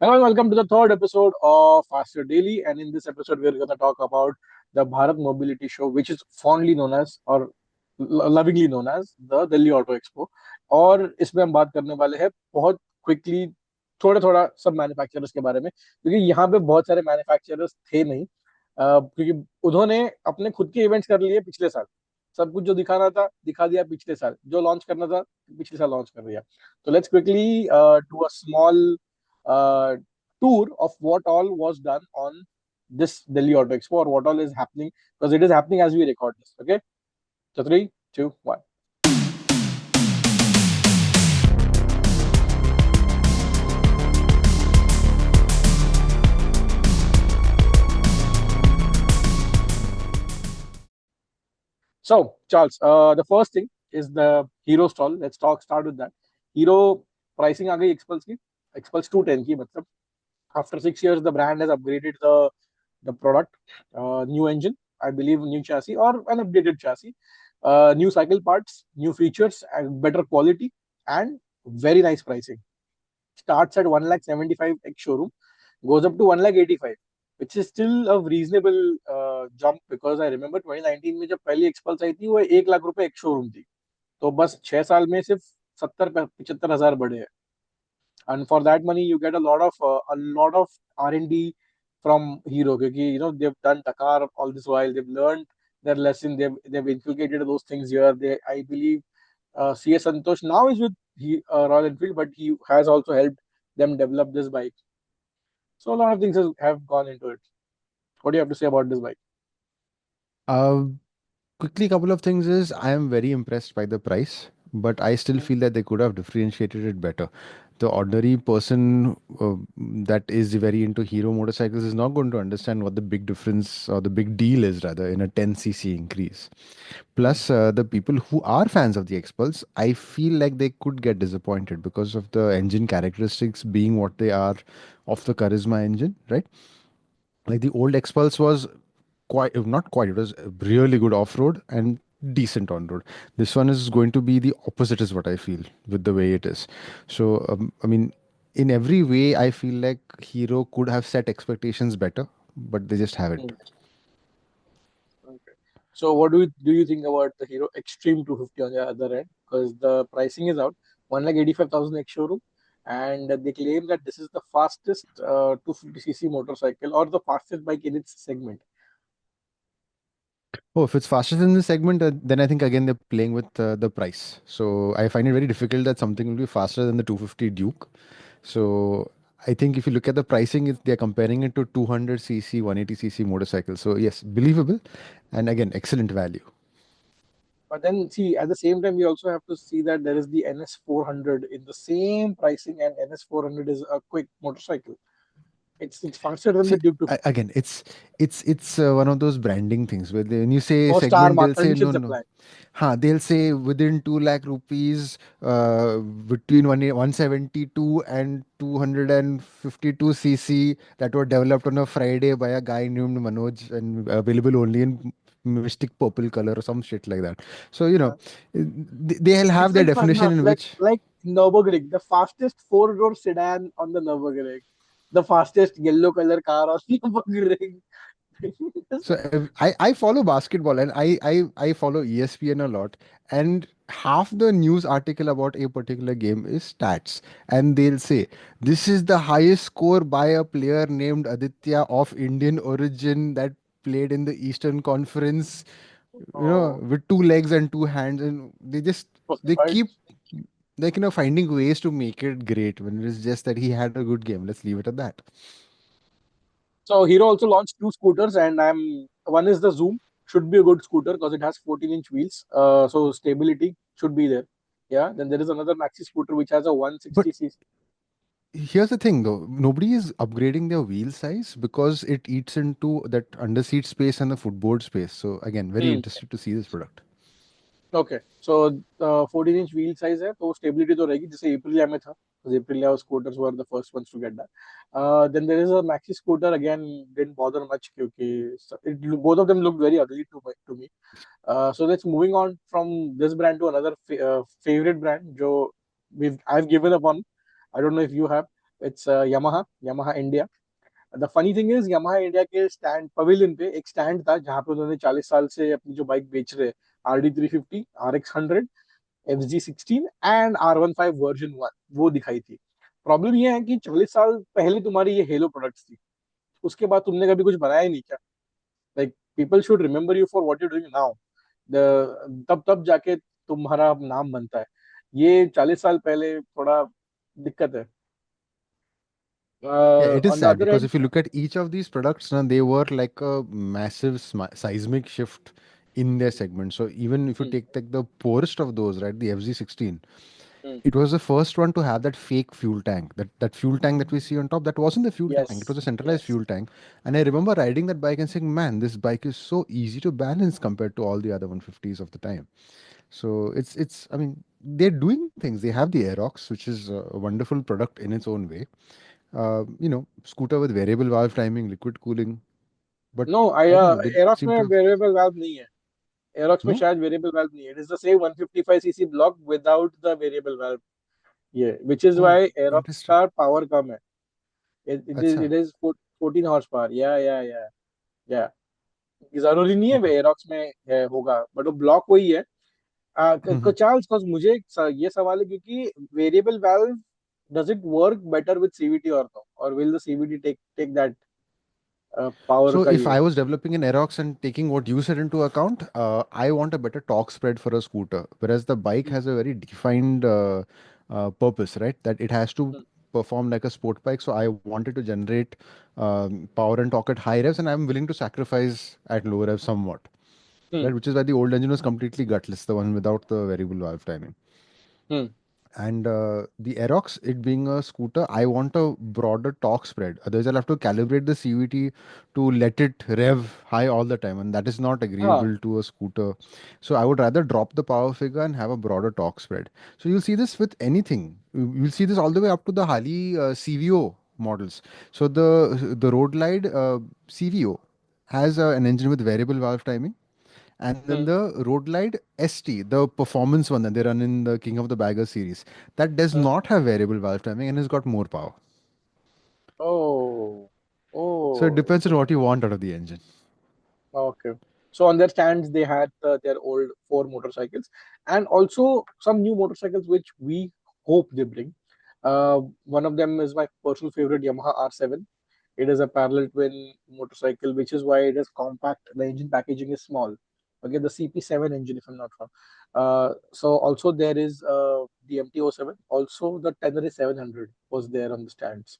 Hello and welcome to the third episode of Faster Daily. And in this episode, we're going to talk about the Bharat Mobility Show, which is fondly known as or lovingly known as the Delhi Auto Expo. और इसमें हम बात करने वाले हैं बहुत quickly थोड़ा थोड़ा सब मैन्युफैक्चरर्स के बारे में, क्योंकि यहाँ पे बहुत सारे मैन्युफैक्चरर्स थे नहीं। क्योंकि उन्होंने अपने खुद के इवेंट्स कर लिए पिछले साल। सब कुछ जो दिखाना था दिखा दिया पिछले साल, जो लॉन्च करना था पिछले साल लॉन्च कर दिया। तो let's quickly do a small tour of what all was done on this Delhi Auto Expo or what all is happening, because it is happening as we record this. Okay, so three, two, one. So Charles, the first thing is the Hero stall. Let's start with that. Hero pricing आ गई Expulse की, Expulse 210 की मतलब. After 6 years, the brand has upgraded the product, new engine, I believe, new chassis or an updated chassis, new cycle parts, new features, and better quality, and very nice pricing. Starts at 1,75,000 ex showroom, goes up to 1,85,000, which is still a reasonable jump, because I remember 2019 में जब पहली XPulse आई थी वो 1 लाख रुपए एक showroom थी। तो बस 6 साल में सिर्फ 70-75 हजार बढ़े हैं। And for that money you get a lot of R&D from Hero, because they've done Dakar all this while, they've learned their lesson, they've inculcated those things here. They, I believe, CS Santosh now is with Royal Enfield, but he has also helped them develop this bike. So a lot of things have gone into it. What do you have to say about this bike? Uh, Quickly, couple of things is I am very impressed by the price, but I still feel that they could have differentiated it better. The ordinary person that is very into hero motorcycles is not going to understand what the big difference or the big deal is, rather, in a 10 cc increase. Hmm. Plus, the people who are fans of the Expulse, I feel like they could get disappointed because of the engine characteristics being what they are of the Charisma engine, right? Like the old Expulse was quite, not quite, it was really good off road and decent on road. This one is going to be the opposite, is what I feel with the way it is. So, I mean, in every way, I feel like Hero could have set expectations better, but they just haven't. Hmm. Okay. So what do you think about the Hero Extreme 250 on the other end? Because the pricing is out, 1,85,000 ex showroom, and they claim that this is the fastest 250cc motorcycle or the fastest bike in its segment. Oh, if it's faster than the segment, then I think again they're playing with the price. So I find it very difficult that something will be faster than the 250 Duke. So I think if you look at the pricing, they're comparing it to 200 cc, 180 cc motorcycle. So yes, believable, and again, excellent value. But then see, at the same time, we also have to see that there is the NS 400 in the same pricing, and NS 400 is a quick motorcycle. It's faster than So the Duke 250. again, it's one of those branding things where when you say No star segment, mark they'll say no, conditions no. apply. They'll say within 2 lakh rupees, between 172 and 252 cc, that were developed on a Friday by a guy named Manoj and available only in mystic purple color or some shit like that. So, Uh, they'll have it's their like definition in like which. like Nürburgring, the fastest four-door sedan on the Nürburgring, the fastest yellow color car on Nürburgring. So I follow basketball and I follow ESPN a lot, and half the news article about a particular game is stats, and they'll say this is the highest score by a player named Aditya of Indian origin that played in the Eastern Conference, Oh, with two legs and two hands, and they right. keep like finding ways to make it great when it is just that he had a good game. Let's leave it at that. So Hero also launched two scooters, and one is the Zoom. Should be a good scooter because it has 14-inch wheels. So stability should be there. Yeah. Then there is another maxi scooter which has a But 160cc. here's the thing though, nobody is upgrading their wheel size because it eats into that underseat space and the footboard space. So again, very interested to see this product. Okay so 14-inch wheel size है तो stability तो रहेगी, जैसे Aprilia में था। Aprilia scooters were the first ones to get that. Then there is a maxi scooter, again didn't bother much क्योंकि both of them looked very ugly to me. So let's moving on from this brand to another favorite brand जो I've given up on. I don't know if you have. It's Yamaha India. The funny thing is Yamaha India के stand pavilion पे एक stand था जहाँ पे उन्होंने 40 साल से अपनी जो बाइक बेच रहे, RD 350, RX 100, FZ 16 and R15 version 1, वो दिखाई थी. प्रॉब्लम ये है कि 40 साल पहले तुम्हारी ये हेलो प्रोडक्ट्स थी, उसके बाद तुमने कभी कुछ बनाया ही नहीं क्या? Like people should remember you for what you doing now. तब तब जाके तुम्हारा नाम बनता है. ये 40 साल पहले थोड़ा दिक्कत है. Yeah, it is on the sad other because and. if you look at each of these products, now they were like a massive seismic shift in their segment. So even if you take like the poorest of those, right, the FZ16, it was the first one to have that fake fuel tank. That fuel tank that we see on top, that wasn't the fuel tank. It Yes, was a centralized yes. fuel tank. And I remember riding that bike and saying, "Man, this bike is so easy to balance compared to all the other 150s of the time." So it's. I mean, they're doing things. They have the Aerox, which is a wonderful product in its own way. Scooter with variable valve timing, liquid cooling. But नो, I don't know. They Aerox seem में to have variable valve नहीं है. Aerox में no. शायद variable valve नहीं है. It is the same 155 CC block without the variable valve. ये which is Oh, why Aerox interesting. का पावर कम है. अच्छा. It is 14 horse power. या जरूरी नहीं है Okay. एरोक्स में होगा, बट वो ब्लॉक वही है. Mhm. चार्ल्स, cause मुझे ये सवाल है क्योंकि variable valve, does it work better with CVT और नो, और will the CVT take that power So का if ये. I was developing an Aerox and taking what you said into account, I want a better torque spread for a scooter, whereas the bike has a very defined purpose, right? That it has to perform like a sport bike. So I wanted to generate power and torque at high revs, and I'm willing to sacrifice at low revs somewhat, hmm. right? Which is why the old engine was completely gutless, the one without the variable valve timing. Hmm. And the Aerox, it being a scooter, I want a broader torque spread. Otherwise, I'll have to calibrate the CVT to let it rev high all the time, and that is not हाँ. agreeable to a scooter. So I would rather drop the power figure and have a broader torque spread. So you'll see this with anything. You'll see this all the way up to the Harley CVO models. So the Road Glide CVO has an engine with variable valve timing, and then hmm. the Road Glide ST, the performance one that they run in the King of the Bagger series, that does hmm. not have variable valve timing and has got more power. Oh, So it oh, depends on what you want out of the engine. okay. So on their stands, they had their old four motorcycles, and also some new motorcycles which we hope they bring. One of them is my personal favorite, Yamaha R7. It is a parallel twin motorcycle, which is why it is compact. The engine packaging is small. Okay, the CP7 engine, if I'm not wrong. So also there is the MT-07. Also the Tenere 700 was there on the stands.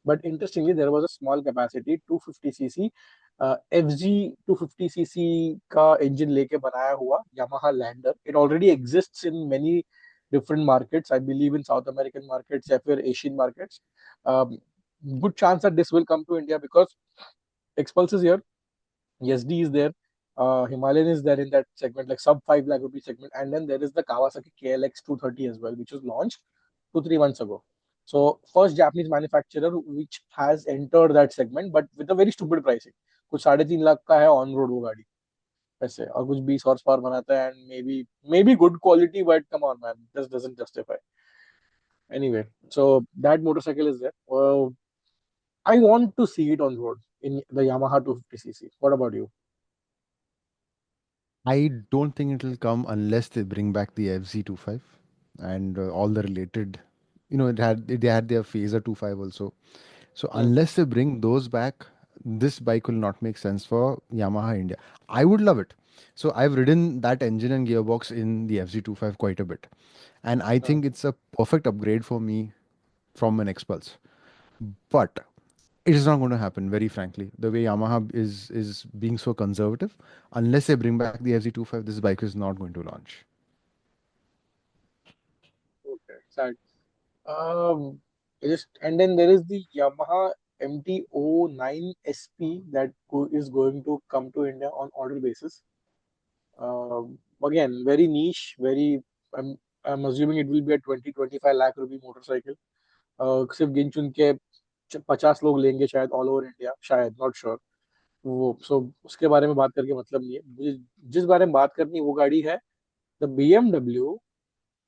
But interestingly, there was a small capacity 250 cc FG 250 cc का engine लेके बनाया हुआ Yamaha Lander. It already exists in many different markets. I believe in South American markets या फिर Asian markets. Um, Good chance that this will come to India because Expulse is here, SD is there, Himalayan is there in that segment, like sub 5 lakh rupee segment, and then there is the Kawasaki KLX 230 as well, which was launched 2 3 months ago. So first Japanese manufacturer which has entered that segment, but with a very stupid pricing. कुछ 3.5 लाख का है on road वो गाड़ी ऐसे, और कुछ 20 horse power बनाता है, and may be good quality, but come on man, this doesn't justify. Anyway, so that motorcycle is there. I want to see it on road in the Yamaha 250 cc. What about you? I don't think it will come unless they bring back the FZ25 and all the related. They had their Phaser 25 also. So Hmm. unless they bring those back, this bike will not make sense for Yamaha India. I would love it. So I've ridden that engine and gearbox in the FZ25 quite a bit, and I Hmm. think it's a perfect upgrade for me from an Xpulse. But it is not going to happen, very frankly. The way Yamaha is being so conservative, unless they bring back the FZ25, this bike is not going to launch. Okay, sad. Just and then there is the Yamaha MT-09 SP that is going to come to India on order basis. Again, very niche, very. I'm assuming it will be a 20-25 lakh rupee motorcycle. सिर्फ गिन चुन के 50 लोग लेंगे शायद all over India, शायद, not sure. वो सो उसके बारे में बात करके मतलब नहीं है मुझे. जिस बारे में बात करनी है वो गाड़ी है the BMW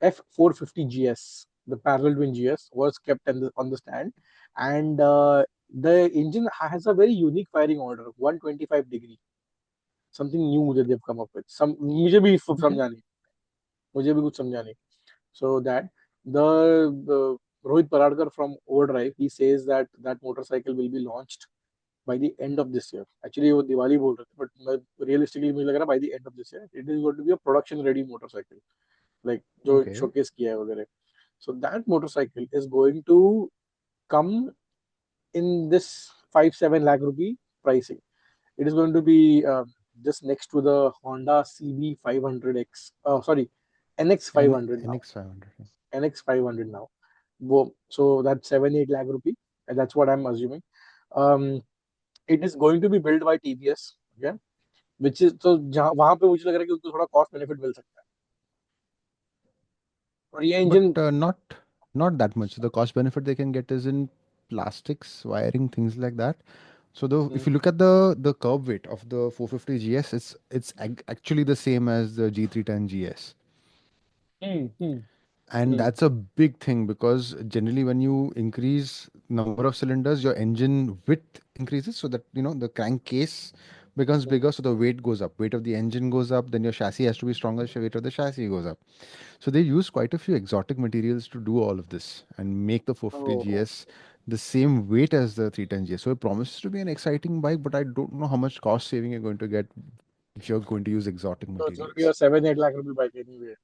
F450 GS. the parallel twin GS, was kept on the stand, and the engine has a very unique firing order, 125 degree, something new that they've come up with. Some मुझे भी Okay. समझा नहीं, मुझे भी कुछ समझा नहीं. So that the Rohit Paradkar from Overdrive, he says that that motorcycle will be launched by the end of this year. Actually वो दिवाली बोल रहे थे, but realistically मुझे लग रहा है by the end of this year it is going to be a production ready motorcycle, like जो Okay. showcase किया है वगैरह. So that motorcycle is going to come in this 5-7 lakh rupee pricing. It is going to be just next to the Honda CB 500X. Sorry, NX And 500 now. NX 500. NX 500 now. So that's 7-8 lakh rupee, and that's what I'm assuming. Um, it is going to be built by TVS. Okay, which is तो जहाँ वहां पे मुझे लग रहा है कि उनको थोड़ा कॉस्ट बेनिफिट मिल सकता है. और ये But engine. not that much. The cost benefit they can get is in plastics, wiring, things like that. So if you look at the curb weight of the 450 GS, actually the same as the G310 GS. Hmm, hmm, And hmm, that's a big thing because generally when you increase number of cylinders, your engine width increases so that the crankcase becomes hmm. bigger, so the weight goes up. Weight of the engine goes up, then your chassis has to be stronger, so weight of the chassis goes up. So they use quite a few exotic materials to do all of this and make the 450 Oh, GS the same weight as the 310 GS. So it promises to be an exciting bike, but I don't know how much cost saving you're going to get if you're going to use exotic so it's going to be a materials. 7-8 lakh rupee bike anyway,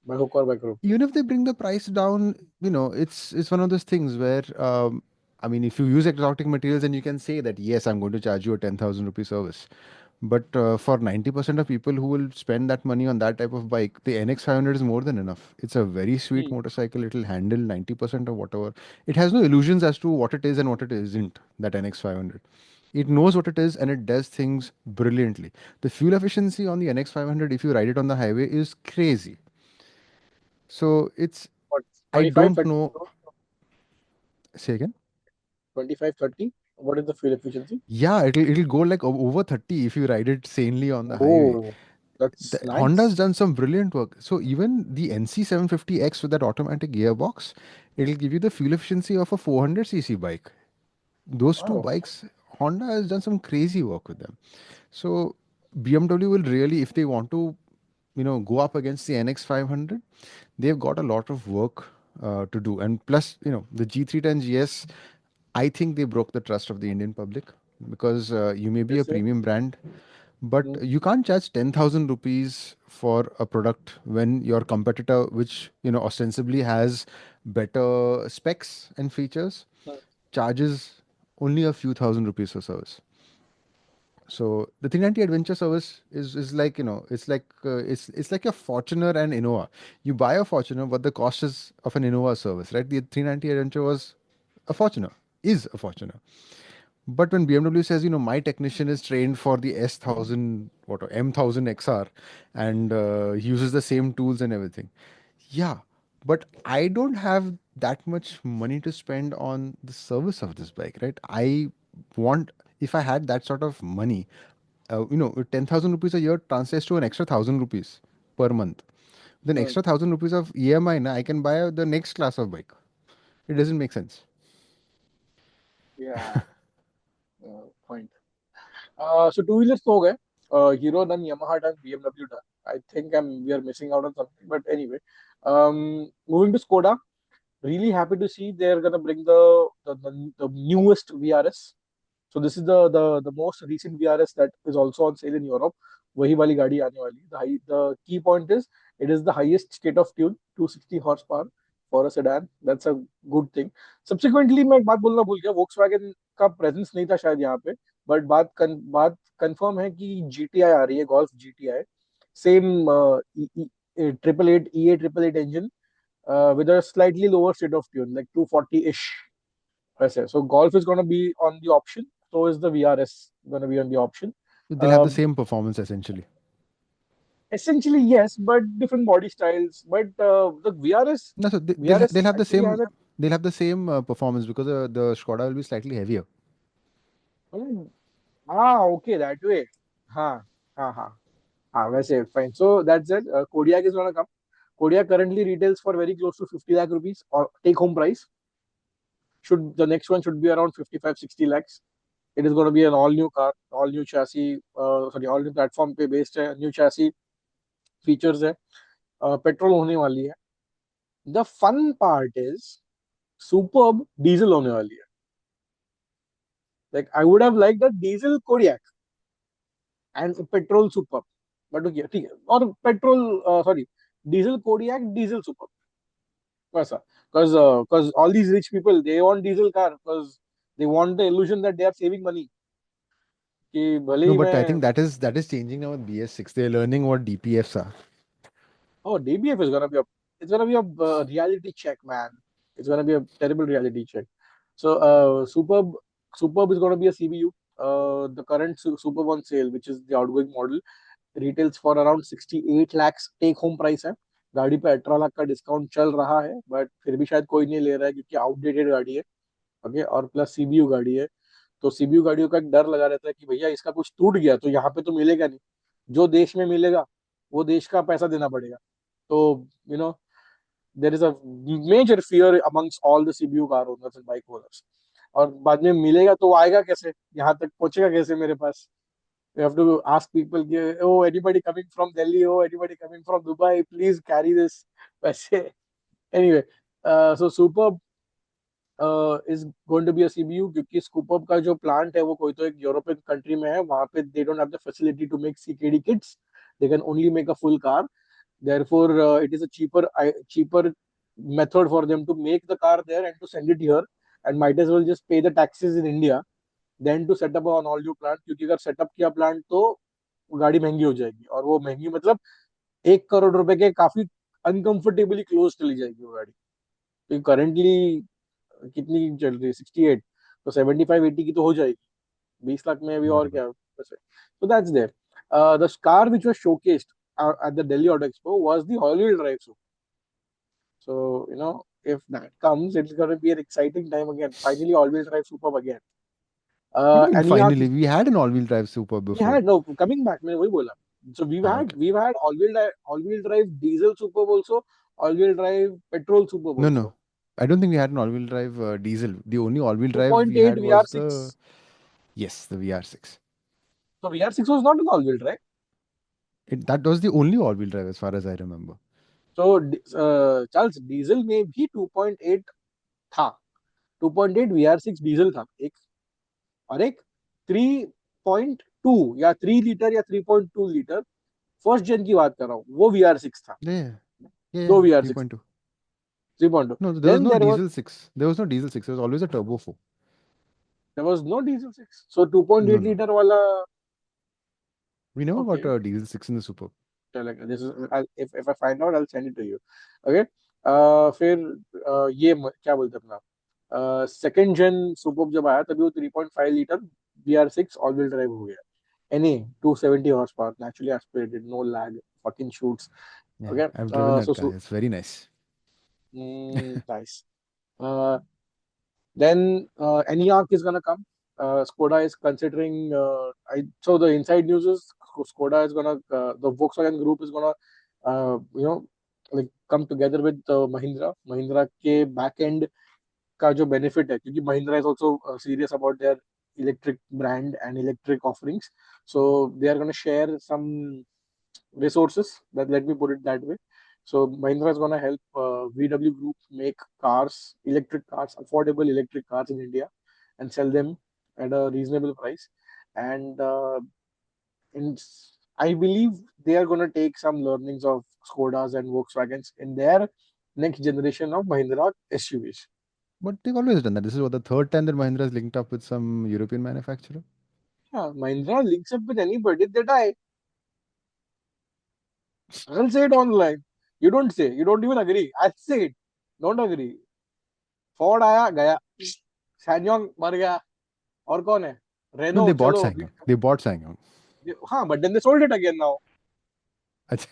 by hook or by crook. Even if they bring the price down, it's one of those things where I mean, if you use exotic materials, then you can say that yes, I'm going to charge you a 10,000 rupee service. But for 90% of people who will spend that money on that type of bike, the NX 500 is more than enough. It's a very sweet Hmm. motorcycle. It'll handle 90% of whatever. It has no illusions as to what it is and what it isn't, that NX 500. It knows what it is and it does things brilliantly. The fuel efficiency on the NX 500, if you ride it on the highway, is crazy. So What, I 25, don't 30? know. Say again. 25, 30? What is the fuel efficiency? Yeah, it'll go like over 30 if you ride it sanely on the highway. Oh, that's Honda's nice. done some brilliant work. So even the NC 750X with that automatic gearbox, it'll give you the fuel efficiency of a 400cc bike. Those two Wow. bikes, Honda has done some crazy work with them. So BMW will really, if they want to, go up against the NX 500, they've got a lot of work to do. And plus, the G310 GS, I think they broke the trust of the Indian public because you may be a Yes, sir. premium brand, but Hmm. you can't charge 10,000 rupees for a product when your competitor, which ostensibly has better specs and features, Hmm. charges only a few thousand rupees for service. So the 390 Adventure service is like it's like a Fortuner and Innova. You buy a Fortuner, but the cost is of an Innova service, right? The 390 Adventure was a Fortuner, is a Fortuner. But when BMW says, my technician is trained for the S1000, what, or M1000 XR, and he uses the same tools and everything. Yeah, but I don't have that much money to spend on the service of this bike, right? Want, if I had that sort of money, 10,000 rupees a year translates to an extra 1,000 rupees per month. Then Hmm. extra 1,000 rupees of EMI, I can buy the next class of bike. It doesn't make sense. Yeah. Point. So two wheelers तो हो गए. Hero done, Yamaha done, BMW done. I think we are missing out on something. But anyway, moving to Skoda. Really happy to see they're gonna bring the newest VRS. So this is the most recent VRS that is also on sale in Europe. वही वाली गाड़ी आने वाली है. The key point is it is the highest state of tune, 260 horsepower for a sedan. That's a good thing. Subsequently मैं एक बात बोलना भूल गया. Volkswagen का presence नहीं था शायद यहाँ पे, but बात confirm है कि GTI आ रही है, Golf GTI. Same triple eight EA triple eight engine with a slightly lower state of tune, like 240-ish. So Golf is going to be on the option. So is the VRS going to be on the option. They'll have the Um, same performance essentially. Essentially, yes, but different body styles. But the VRS, No, so VRS they'll have the actually same has a. performance because the Skoda will be slightly heavier. Hmm, okay, that way. हाँ हाँ हाँ हाँ वैसे fine. So that's it. Kodiaq is gonna come. Kodiaq currently retails for very close to 50 lakh rupees or take home price. Should the next one should be around 55, 60 lakhs. It is going to be an all new car, all new chassis, sorry, all new platform पे based है, new chassis features है, petrol होने वाली है. The fun part is superb diesel होने वाली है. Like I would have liked a diesel Kodiaq and petrol superb, but okay, ठीक है, और petrol sorry, diesel Kodiaq, diesel superb. वैसा, because all these rich people they want diesel car because they want the illusion that they are saving money. कि भले No, he but I मैं think that is changing now with BS6. They're learning what DPFs are. Oh, DBF is gonna be a it's gonna be a reality check, man. It's gonna be a terrible reality check. So, Superb is gonna be a CBU. The current Superb on sale, which is the outgoing model, retails for around 68 lakhs take home price है. गाड़ी पे 18 लाख का discount चल रहा है, but फिर भी शायद कोई नहीं ले रहा है क्योंकि आउटडेटेड गाड़ी है. ओके, और प्लस सीबीयू गाड़ी है. तो सीबीयू गाड़ियों का एक डर लगा रहता है कि भैया इसका कुछ टूट गया तो यहाँ पे तो मिलेगा नहीं. जो देश में मिलेगा वो देश का पैसा देना पड़ेगा. तो you know there is a major fear amongst all the CBU car owners and bike owners. और बाद में मिलेगा तो वो आएगा कैसे, यहाँ तक पहुंचेगा कैसे मेरे पास. You have to ask people कि oh anybody coming from Delhi, oh anybody coming from Dubai, please carry this. वैसे anyway, so Superb is going to be a CBU क्योंकि Superb का जो प्लांट है वो कोई तो एक यूरोपियन कंट्री में है. वहां पे they don't have the facility to make CKD kits. They can only make a full car. Therefore, it is a cheaper method for them to make the car there and to send it here, and might as well just pay the taxes in India than to set up an all new plant. क्योंकि अगर setup किया plant तो गाड़ी महंगी हो जाएगी, और वो महंगी मतलब 1 करोड़ रुपए के काफी अनकंफर्टेबली क्लोज चली जाएगी वो गाड़ी. तो करंटली कितनी चल रही है, 68, तो 75-80 की तो हो जाएगी 20 लाख में अभी, और बराबर. क्या वैसे. So that's there. The car which was showcased at the Delhi Auto Expo was the all-wheel drive Super. So, if that comes, it's going to be an exciting time again. Finally, all-wheel drive Superb again. What do you mean And Enyaq, finally? We had an all-wheel drive Super we before. had no coming back. मैंने वही बोला. So Okay. we've had all-wheel drive diesel Superb also, all-wheel drive petrol Superb No, no. also. I don't think we had an all-wheel drive diesel. The only all-wheel drive we 2.8 had was VR6. the VR6. So VR6 was not an all-wheel drive. That was the only all-wheel drive as far as I remember. So Charles, diesel में भी 2.8 था. 2.8 VR6 diesel था एक, और एक 3.2 या 3 litre या 3.2 litre first जेन की बात कर रहा हूँ, वो VR6 था. Yeah, yeah, दो yeah. VR6, 3.2. 3.2. No, there was Then no diesel 6. There was no diesel 6. There was always a turbo 4. there was no diesel 6. So 2.8 No, no. Litre वाला. We never got Okay, a diesel 6 in the Super. चलेगा. This is if I find out I'll send it to you. Okay. फिर ये क्या बोलते हैं अपना second gen super जब आया तभी वो 3.5 litre VR6 all wheel drive हो गया. NA 270 horse power, naturally aspirated, no lag, fucking shoots. Yeah, Okay. I've driven that So, car. It's very nice. nice. Uh, then Enyaq is gonna come. Skoda is considering. So the inside news is Skoda is gonna. The Volkswagen Group is gonna. Like come together with Mahindra. Mahindra के back end का जो benefit है, क्योंकि Mahindra is also serious about their electric brand and electric offerings. So they are gonna share some resources. That let me put it that way. So Mahindra is gonna help VW Group make cars, electric cars, affordable electric cars in India, and sell them at a reasonable price. And in, I believe they are gonna take some learnings of Skodas and Volkswagens in their next generation of Mahindra SUVs. But they've always done that. This is what the third time that Mahindra has linked up with some European manufacturer. Yeah, Mahindra links up with anybody they die. I'll say it online. You don't say. You don't even agree. I'll say it. Don't agree. Ford आया गया, SsangYong मर गया, और कौन है, No, Renault they bought चलो. Sangyong. They bought Sangyong. हाँ, but then they sold it again now. अच्छा.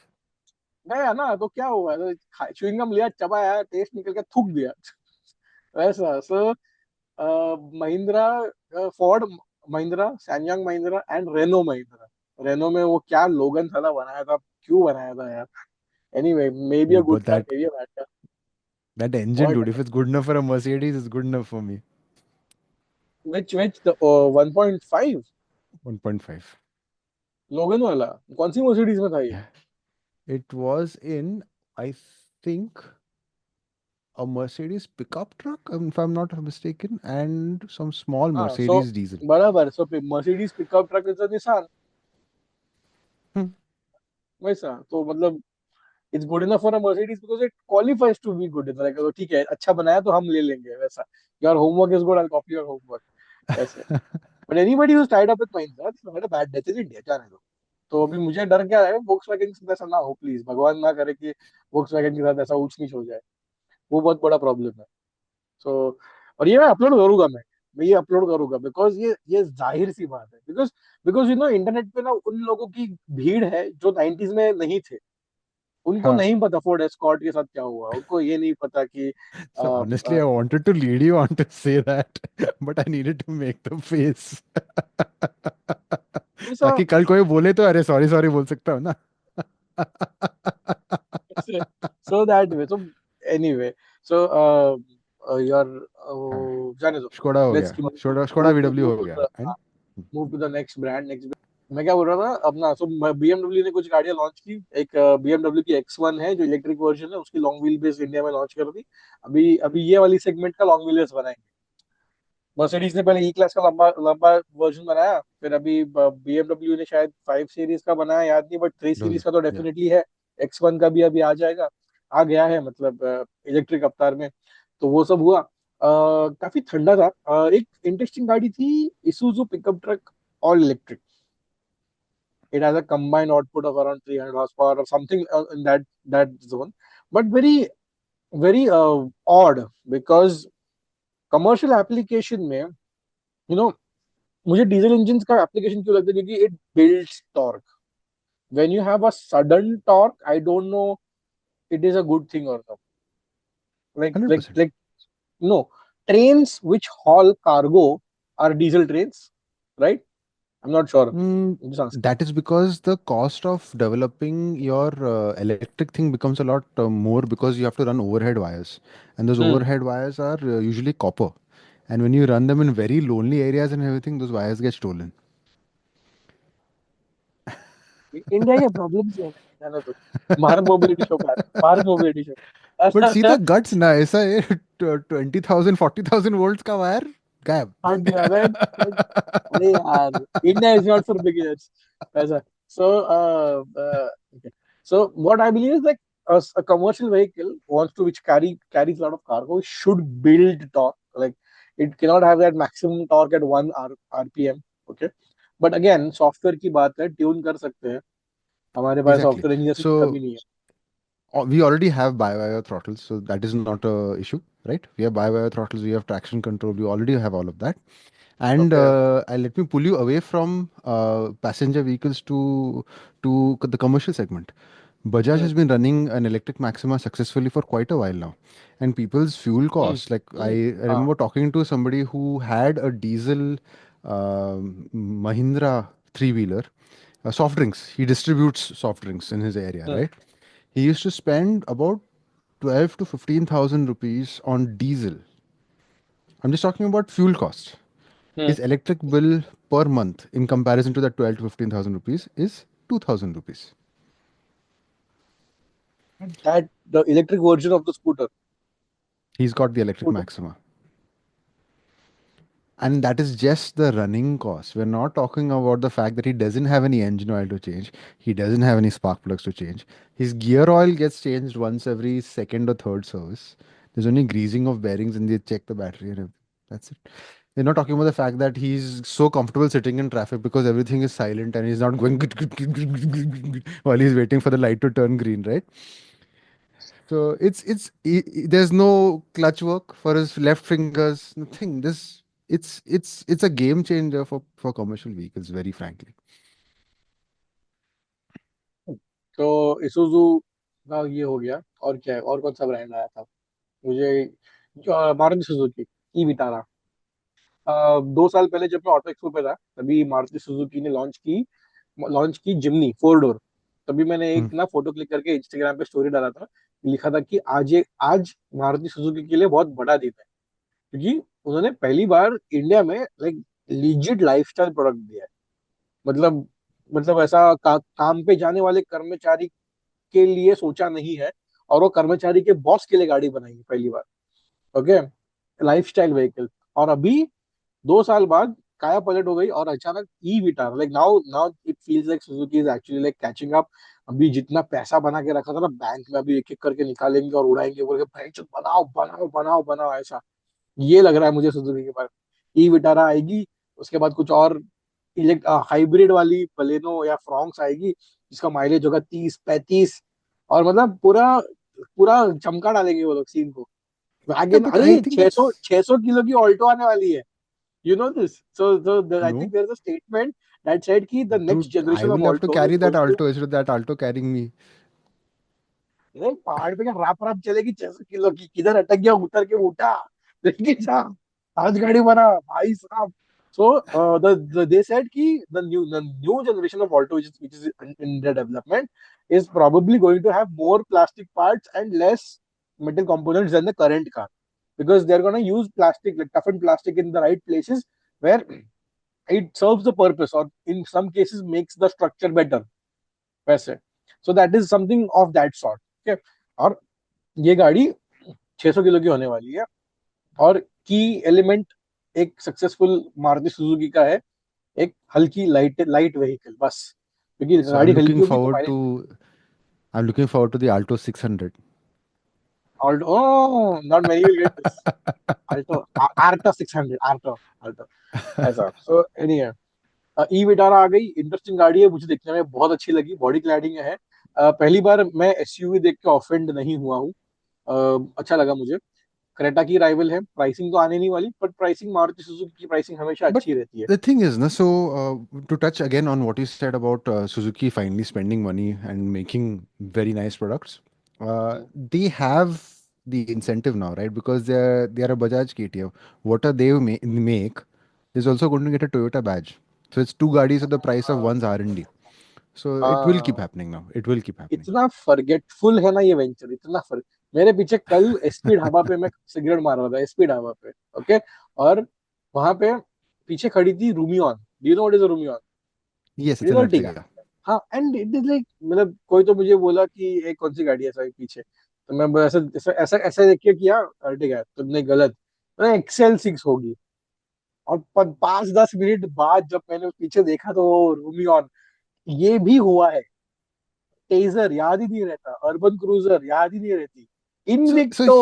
गया ना, तो क्या हुआ, च्युइंगम लिया, चबाया, टेस्ट निकल के थूक दिया. वैसा. So Mahindra, Ford Mahindra, SsangYong Mahindra and Renault Mahindra. Renault में वो क्या लोगन था ना बनाया था, क्यों बनाया था यार. Anyway, maybe a Dude, good but car, that maybe a bad car. that engine, What? dude, if it's good enough for a Mercedes, it's good enough for me. Which the 1.5 1.5. लोगन वाला कौन सी मर्सिडीज में था ये? Yeah. It was in, I think, a Mercedes pickup truck, if I'm not mistaken, and some small हाँ, सो Mercedes diesel. बराबर, so Mercedes pickup truck is Nissan, Hmm. वैसा तो मतलब it's good enough for a Mercedes because it qualifies to be good enough, like तो ठीक है अच्छा बनाया तो हम ले लेंगे वैसा, your homework is good, I copy your homework ऐसे। But anybody who tied up with Mahindra they had a bad death in India, जाने दो। तो अभी मुझे डर क्या है, वोक्सवैगन के साथ ऐसा ना हो प्लीज, भगवान ना करे कि वोक्सवैगन के साथ ऐसा ऊंच नीच हो जाए, वो बहुत बड़ा प्रॉब्लम है। सो और ये मैं अपलोड करूंगा, मैं ये अपलोड करूंगा बिकॉज ये जाहिर सी बात है, बिकॉज बिकॉज इंटरनेट पे ना उन लोगों की भीड़ है जो 90s में नहीं थे, उनको Huh. नहीं पता फोर्ड एस्कॉर्ट के साथ क्या हुआ, उनको ये नहीं पता कि So honestly, I wanted to lead you on to say that, but I needed to make the face. वैसा ताकि कल कोई बोले तो अरे सॉरी सॉरी बोल सकता हूँ ना. So that way, so anyway, so your हाँ, जाने दो, स्कोडा हो लेट्स गया, की स्कोडा स्कोडा वीडब्ल्यू मूव हो टू गया the end move to the next brand, next. मैं क्या बोल रहा था अपना, सो बीएमडब्ल्यू ने कुछ गाड़ियां लॉन्च की, एक बीएमडब्ल्यू की X1 है जो इलेक्ट्रिक वर्जन है, उसकी लॉन्ग व्हील बेस इंडिया में लॉन्च कर दी। अभी अभी ये वाली सेगमेंट का लॉन्ग व्हील बेस बनाएंगे। मर्सिडीज ने पहले ई क्लास का लंबा लंबा वर्जन बनाया, फिर अभी बीएमडब्ल्यू ने शायद 5 सीरीज का बनाया, याद नहीं, बट 3 सीरीज का तो या डेफिनेटली है। X1 का भी अभी आ जाएगा, आ गया है मतलब इलेक्ट्रिक अवतार में। तो वो सब हुआ, काफी ठंडा था। एक इंटरेस्टिंग गाड़ी थी, Isuzu pickup truck, all electric. It has a combined output of around 300 horsepower or something in that zone, but very odd because commercial application में, you know, मुझे डीजल इंजन का एप्लीकेशन क्यों लगता है, क्योंकि it builds torque. When you have a sudden torque, I don't know it is a good thing और not. Like like 100%. Like no, trains which haul cargo are diesel trains, right? I'm not sure, I'm just asking. That is because the cost of developing your electric thing becomes a lot more because you have to run overhead wires, and those Hmm. overhead wires are usually copper. And when you run them in very lonely areas and everything, those wires get stolen. India के problems है, जाना तो Bharat mobility show का, Bharat mobility show. But see the guts ना ऐसा है 20,000 40,000 volts का wire गायब. हट गया मैं, अरे यार, India is not for beginners ऐसा। सो okay. So what I believe is like a commercial vehicle wants to which carries a lot of cargo should build torque, like it cannot have that maximum torque at 1 rpm, okay? But again software की बात है, tune कर सकते हैं, हमारे पास Exactly. Software engineers की So कमी नहीं we already have by-wire throttles, so that is not a issue, right? We have by-wire throttles, we have traction control, we already have all of that. है, And okay? let me pull you away from passenger vehicles to the commercial segment. Bajaj Hmm. has been running an electric Maxima successfully for quite a while now, and people's fuel Hmm. costs. Like I Hmm. हाँ. remember talking to somebody who had a diesel Mahindra three-wheeler, soft drinks. He distributes soft drinks in his area, Hmm. right? He used to spend about 12 to 15,000 rupees on diesel. I'm just talking about fuel costs. Hmm. His electric bill per month in comparison to that 12 to 15,000 rupees is 2,000 rupees. That the electric version of the scooter. He's got the electric Scooter. Maxima. And that is just the running cost. We're not talking about the fact that he doesn't have any engine oil to change. He doesn't have any spark plugs to change. His gear oil gets changed once every second or third service. There's only greasing of bearings and they check the battery and everything. That's it. We're not talking about the fact that he's so comfortable sitting in traffic because everything is silent and he's not going while he's waiting for the light to turn green, right? So there's no clutch work for his left fingers. Nothing. It's a game changer for commercial vehicles. Very frankly, तो Isuzu का ये हो गया, और क्या है, और कौन सा ब्रांड आया था मुझे, मारुति सुजुकी ई विटारा। 2 साल पहले जब मैं ऑटो एक्सपो पे था, तभी मारुति सुजुकी ने लॉन्च की जिमनी 4 डोर, द तभी मैंने Hmm. एक ना फोटो क्लिक करके इंस्टाग्राम पे स्टोरी डाला था, लिखा था कि आज मारुति सुजुकी के लिए बहुत बड़ा दिन है, क्योंकि उन्होंने पहली बार इंडिया में लाइक लीजिट लाइफस्टाइल प्रोडक्ट दिया है। मतलब ऐसा काम पे जाने वाले कर्मचारी के लिए सोचा नहीं है, और वो कर्मचारी के बॉस के लिए गाड़ी बनाई है पहली बार। Okay, lifestyle vehicle. और अभी 2 साल बाद काया पलट हो गई और अचानक E Vitara, like now now it feels like Suzuki is actually like catching up. अभी जितना पैसा बना के रखा था ना बैंक में, अभी एक एक करके निकालेंगे और उड़ाएंगे, बोल के भाई चुत बनाओ बनाओ बनाओ बनाओ, ऐसा ये लग रहा है मुझे सुजुकी के बारे में। ई विटारा आएगी, उसके बाद कुछ और इलेक्ट हाइब्रिड वाली बलेनो या फ्रॉन्क्स आएगी, जिसका माइलेज होगा 30-35, और मतलब पूरा पूरा चमका डालेंगे वो लोग सीन को। Yeah, वैगन, but I अरे think 600 that's 600 किलो की ऑल्टो आने वाली है। You know this. I think no. there's a statement that said कि the next Dude, I generation of will have to Alto is carry that going to, Alto instead of that Alto carrying me. नहीं पहाड़ पे क्या राप राप चलेगी 600 kilo की, किधर अटक गया उतर के उठा, लेके जा, आज गाड़ी बना भाई साहब। So they said कि the new generation of Alto, which is in the development, is probably going to have more plastic parts and less metal components than the current car, because they're going to use plastic, like toughened plastic in the right places where it serves the purpose, or in some cases makes the structure better वैसे। So that is something of that sort. ठीक है, और ये गाड़ी 600 kilo की होने वाली है, और की एलिमेंट एक सक्सेसफुल मारुति सुजुकी का है, एक हल्की लाइट लाइट व्हीकल बस, क्योंकि So गाड़ी हल्की होगी तो mileage. I'm looking forward to the Alto 600. Alto, oh not many will get this. Alto, Alto 600, Alto, Alto, ऐसा। सो एनीवे, ई विटारा आ गई, इंटरेस्टिंग गाड़ी है, मुझे देखने में बहुत अच्छी लगी, बॉडी क्लैडिंग है। पहली बार मैं एसयूवी देख के ऑफेंड नहीं हुआ हूँ। अच्छा लगा मुझे। क्रेटा की राइवल है, प्राइसिंग तो आने नहीं वाली, बट प्राइसिंग मारुति सुजुकी की प्राइसिंग हमेशा But अच्छी रहती है। the thing is, na, so to touch again on what you said about Suzuki finally spending money and making very nice products, they have the incentive now, right? Because they are a Bajaj KTM. What are they make is also going to get a Toyota badge. So it's two gadis at the price of one's R&D. So it will keep हाँ, happening now. It will keep happening. इतना forgetful है ना ये venture, इतना फर मेरे पीछे कल SP dhaba पे मैं सिगरेट मार रहा था, एसपी ढाबा पे। ओके, और वहां पे पीछे खड़ी थी Rumion. Do you know what is a Rumion? Yes, it it's is an Ertiga. Ertiga. हाँ, एंड इट इज लाइक, मतलब कोई तो मुझे बोला कि एक कौन सी गाड़ी है ऐसा पीछे, तो मैं बस ऐसा ऐसा ऐसा ऐसा देख के किया, अर्टिगा है। तुमने गलत, एक्सेल 6 होगी। और 5-10 मिनट बाद जब मैंने पीछे देखा तो रूमियॉन, ये भी हुआ है। टेजर याद ही नहीं रहता, अर्बन क्रूजर याद ही नहीं रहती, So Invicto.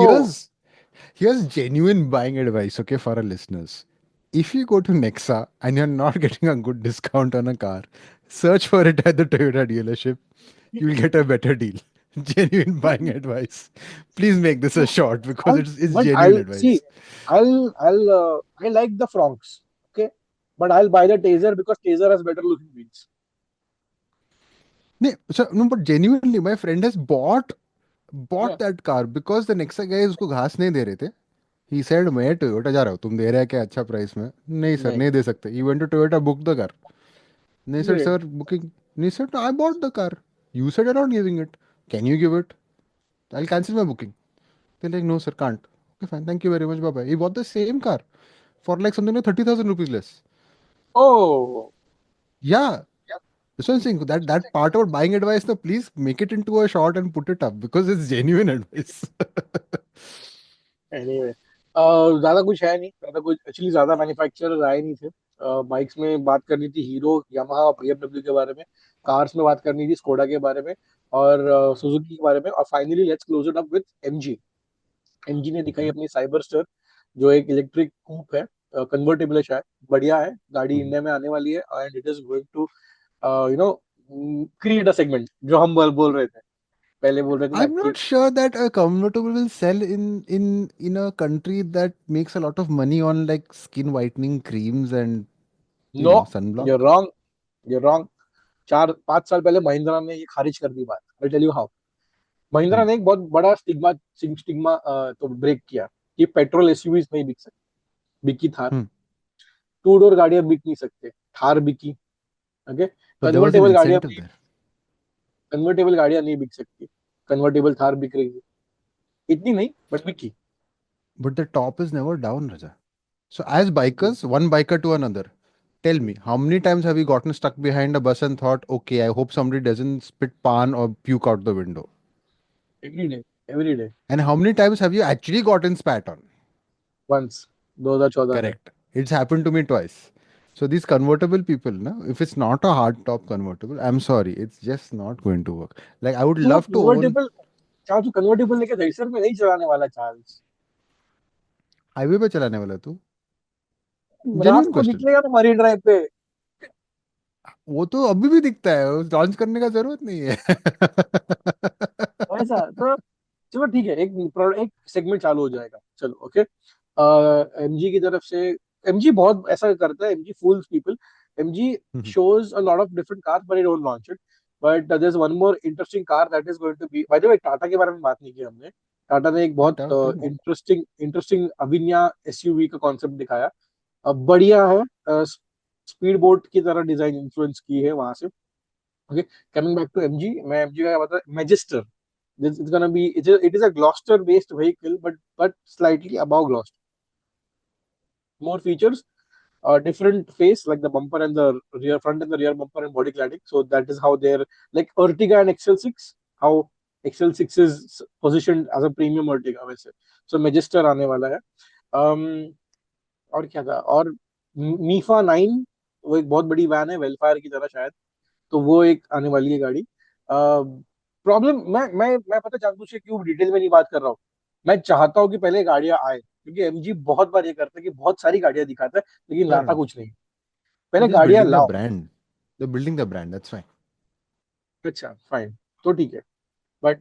here's genuine buying advice, okay, for our listeners. If you go to Nexa and you're not getting a good discount on a car, search for it at the Toyota dealership. You'll get a better deal. Genuine buying advice. Please make this a short because it's But genuine I'll see, advice. I like the Fronx, okay, but I'll buy the Taser because Taser has better looking wheels. No, but genuinely, my friend has bought Yeah, that car because the Nexa guys उसको घास नहीं दे रहे थे. He said, मैं Toyota जा रहा हूँ, तुम दे रहे हैं क्या अच्छा प्राइस में? नहीं सर, नहीं, नहीं दे सकते. He went to Toyota, booked the car. And they said, great. sir, booking. And he said, I bought the car. You said you're not giving it. Can you give it? I'll cancel my booking. They're like, no, sir, can't. Okay, fine. Thank you very much. Bye bye. He bought the same car for like something like 30,000 rupees less. Oh, Yeah. That's what I'm saying. That part about buying advice, now please make it into a short and put it up because it's genuine advice. Anyway, ज्यादा कुछ है नहीं, ज्यादा कुछ actually, ज्यादा manufacturer आए नहीं थे। बाइक्स में बात करनी थी हीरो, यामाहा और बीएमडब्ल्यू के बारे में। कार्स में बात करनी थी स्कोडा के बारे में, और सुजुकी के बारे में। और finally let's close it up with MG. MG ने दिखाई Okay. अपनी साइबरस्टर, जो एक इलेक्ट्रिक कूप है, कन्वर्टेबल है शायद, बढ़िया है गाड़ी, Mhm. इंडिया में आने वाली है, and it is going to you know create a segment, जो हम बोल रहे थे, पहले बोल रहे थे ना I'm कि not sure that a convertible will sell in a country that makes a lot of money on like skin whitening creams and no, sunblock. you're wrong, you're wrong। 4-5 साल पहले महिंद्रा ने ये खारिज कर दी बात। I tell you how. Mahindra Hmm. ने एक बहुत बड़ा स्टिग्मा तो ब्रेक किया कि पेट्रोल एसयूवीज नहीं बिक सकती। बिकी थार, Hmm. टू डोर गाड़ियां बिक नहीं सकते, थार बिकी। Okay, So there was an convertible गाड़ियां incentive भी। there. कन्वर्टेबल गाड़ियां नहीं बिक सकती, कन्वर्टेबल थार बिक रही है, इतनी नहीं बट बिकी। But the top is never down, Raja. So, as bikers, one biker to another, tell me, how many times have you gotten stuck behind a bus and thought, okay, I hope somebody doesn't spit pan or puke out the window? Every day, every day. And how many times have you actually gotten spat on? Once, 2014 में। Correct. It's happened to me twice. So, these convertible people, no, if it's not a hard top convertible, I'm sorry, it's just not going to work. Like, I would तो वो love to own convertible, Charles तू convertible लेके racer में नहीं चलाने वाला Charles. Highway पे चलाने वाला तू। रात जेन्युइन को क्वेश्चन। निकलेगा तो मरीन ड्राइव पे। वो तो अभी भी दिखता है, लॉन्च करने का जरूरत नहीं है। ऐसा तो चलो ठीक है, एक सेगमेंट चालू हो जाएगा, चलो ओके। एमजी की तरफ से, एमजी बहुत ऐसा करता है, MG fools people. MG shows a lot of different cars but it don't launch it. But there's one more interesting car that is going to be, by the way Tata के बारे में बात नहीं की हमने। टाटा ने एक बहुत Tell me. Interesting interesting Avinya SUV का कॉन्सेप्ट दिखाया। बढ़िया है, स्पीड बोट की तरह डिजाइन इन्फ्लुएंस की है वहां से। Okay, coming back to MG, मैं एमजी का क्या बता, Majestor, it's gonna be, it is a Gloucester based vehicle but slightly above Gloucester, more features, different face like the bumper and the rear front and the rear bumper and body cladding. So that is how they're like Ertiga and XL6, how XL6 is positioned as a premium Ertiga वैसे। So Magister आने वाला है। um, और क्या था, और मीफा 9, वो एक बहुत बड़ी वैन है वेलफायर की तरह शायद, तो वो एक आने वाली है गाड़ी। प्रॉब्लम, मैं पता जानबूझ के क्यों डिटेल में नहीं बात कर रहा हूँ। मैं चाहता हूँ कि पहले गाड़ियां आए, क्योंकि एमजी बहुत बार ये करता है कि बहुत सारी गाड़ियां दिखाता है लेकिन No, no, लाता no. कुछ नहीं। पहले They're just गाड़ियां building the लाओ। brand. They're building the brand. That's fine. अच्छा फाइन, तो ठीक है, but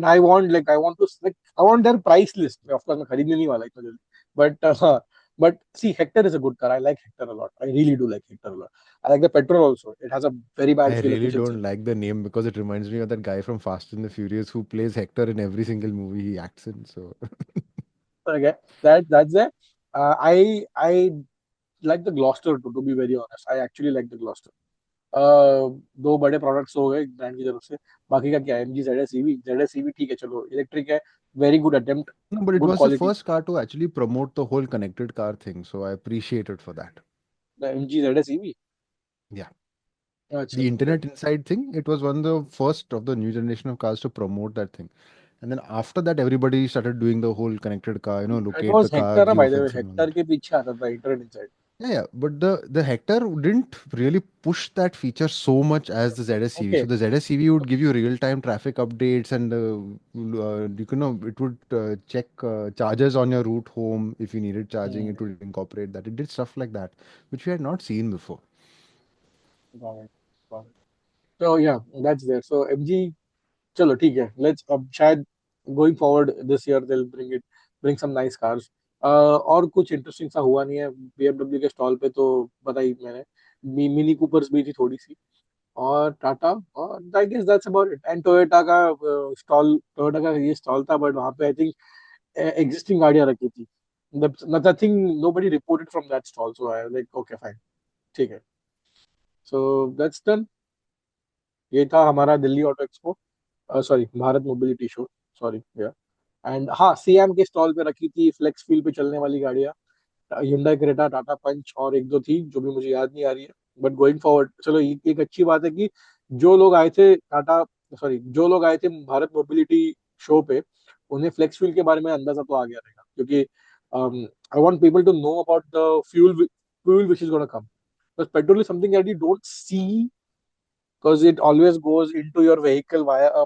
I want their price list. Of course मैं खरीदने नहीं वाला इतना जल्दी, बट हाँ, but see Hector is a good car, I like Hector a lot, I really do like Hector a lot. I like the petrol also, it has a very bad I fuel really efficiency. don't like the name because it reminds me of that guy from Fast and the Furious who plays Hector in every single movie he acts in. So, Okay, that's it। I like the Gloucester too, to be very honest, I actually like the Gloucester। दो बड़े products हो गए brand की तरफ से। बाकी का क्या है, एमजी जेड एस ईवी ठीक है, चलो इलेक्ट्रिक है, very good attempt, no, but it good was the quality. first car to actually promote the whole connected car thing. So, I appreciate it for that. MG Z S EV, Yeah. अच्छा The okay. internet inside thing, it was one of the first of the new generation of cars to promote that thing. And then after that, everybody started doing the whole connected car, it locate the was car, Hector ना, by the way geofencing, all Hector that. के पीछे आता था internet inside. Yeah, but the Hector didn't really push that feature so much as the ZSEV. Okay, So the ZSEV would give you real-time traffic updates, and you can know it would check charges on your route home if you needed charging. It would incorporate that. It did stuff like that, which we had not seen before. तो या that's there. So MG, चलो ठीक है, let's अब शायद going forward this year they bring some nice cars. और कुछ interesting सा हुआ नहीं है बीएमडब्ल्यू के स्टॉल पे, तो बताई मैंने। मिनी कूपर्स भी थी थोड़ी सी, और टाटा, और I guess that's about it. And Toyota का स्टॉल, टोयोटा का ये स्टॉल था, बट वहाँ पे आई थिंक एग्जिस्टिंग गाड़ियां रखी थी, nothing, nobody reported from that stall, so I like okay fine, ठीक है। So that's done. ये था हमारा Delhi auto expo, sorry Bharat mobility show, sorry या। एंड हाँ, सीएम के स्टॉल पे रखी थी फ्लेक्स व्हील पे चलने वाली गाड़ियाँ, Hyundai क्रेटा, टाटा पंच, और एक दो थी जो भी मुझे याद नहीं आ रही है। बट गोइंग फॉरवर्ड, चलो ये एक अच्छी बात है कि जो लोग आए थे टाटा, सॉरी जो लोग आए थे भारत मोबिलिटी शो पे, उन्हें फ्लेक्स व्हील के बारे में अंदाजा तो आ गया रहेगा, क्योंकि I want people to know about the fuel which is gonna come, because petrol is something that you don't see, because it always goes into your vehicle via a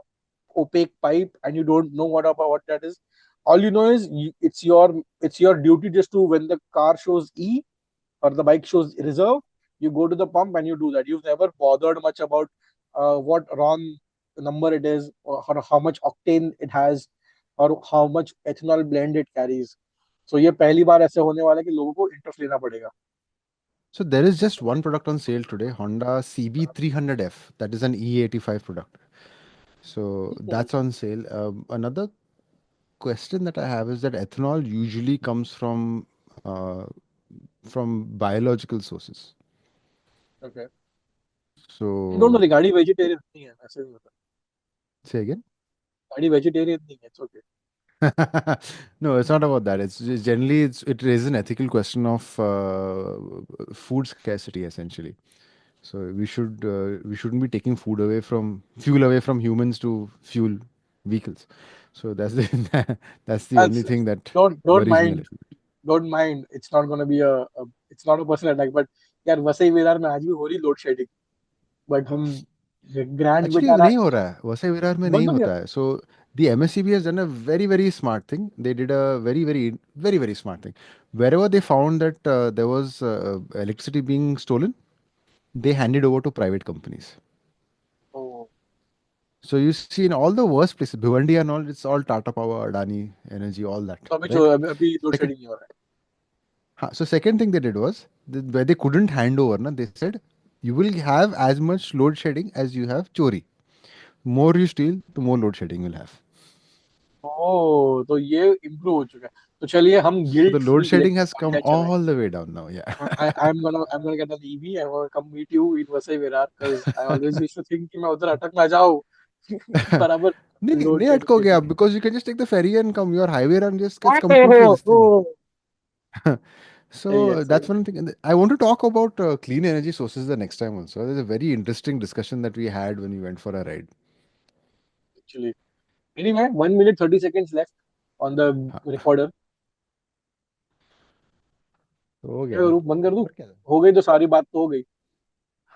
opaque pipe and you don't know what that is. All you know is it's your duty just to, when the car shows E or the bike shows reserve, you go to the pump and you do that. You've never bothered much about what RON number it is, or how much octane it has, or how much ethanol blend it carries. So ये पहली बार ऐसे होने वाला है कि लोगों को interest लेना पड़ेगा। So there is just one product on sale today, Honda CB300F. That is an E85 product. So that's on sale. Another question that I have is that ethanol usually comes uh, from biological sources. Okay. Don't So worry, गाड़ी vegetarian नहीं है, ऐसे नहीं होता। say again. गाड़ी vegetarian नहीं है, it's okay. No, it's not about that. Generally it raises an ethical question of food scarcity essentially. So we shouldn't be taking fuel away from humans to fuel vehicles. So that's the that's the only That's, thing that don't worries me a mind, little bit. don't mind, it's not going to be a it's not a personal attack, but यार वसई विरार में आज भी हो रही load shedding, but हम grand Actually Vitara नहीं हो रहा है, वसई विरार में नहीं बंद हो गया। होता है. So the MSCB has done a very very smart thing. They did a very smart thing. Wherever they found that there was electricity being stolen, they handed over to private companies. तो So you see in all the worst places, Bhiwandi and all, it's all Tata Power, Adani Energy, all that, तो अभी जो right? अभी load Second, shading नहीं हो रहा so second thing they did was where they couldn't hand over, na, they said you will have as much load shedding as you have chori. More you steal, the more load shedding you'll have. है। ओ, तो ये improve हो चुका है। तो चलिए हम So the guilt load free shedding has electric come car चलाएं। all the way down now. Yeah. I'm gonna get an EV. I'm gonna come meet you in Vasai Virar, because I always used to think कि मैं उधर अटक ना जाऊं। बराबर नहीं नहीं लोड नहीं शेडिंग के अटकोगे आप चक्कर because you can just take the ferry and come. Your highway run just gets completely में। this thing. ओ, सही है, So सही that's है। one thing. And I want to talk about clean energy sources the next time also. There's a very interesting discussion that we had when we went for a ride. Actually, anyway, 1 minute 30 seconds left on the हाँ recorder। तो हो क्या गया ना. करूं, बंद कर दूं? और क्या. हो गई तो सारी बात तो हो गई।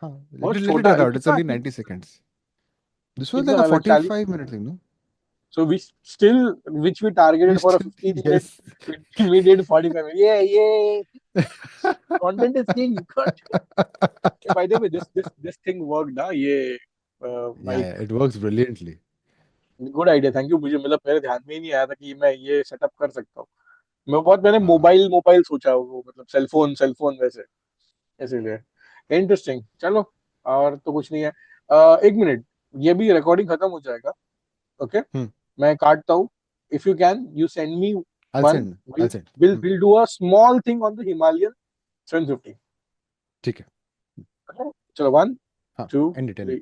हाँ बहुत let it छोटा run out. It's कितना, only 90 seconds. This was like कितना a like 40। 45-minute thing, no? So we still, which we We targeted for a still 15 minute, yes. we did 45 minutes. Yeah, content is king. By the way, this thing worked ना ये Yeah, mike. yeah, it works brilliantly. Good idea, thank you. मुझे मतलब मेरे ध्यान में ही नहीं आया था कि मैं ये सेटअप कर सकता हूँ। मैंने हाँ मोबाइल मोबाइल सोचा, वो मतलब सेलफोन वैसे, इसीलिए। इंटरेस्टिंग, चलो। और तो कुछ नहीं है। 1 मिनट, ये भी रिकॉर्डिंग खत्म हो जाएगा। Okay, hmm. मैं काटता हूँ। If you can you send me I'll one, send. Will I'll send. Will will do a small thing on the Himalayan 750। ठीक है. चलो, वन हाँ टू end it. थ्री।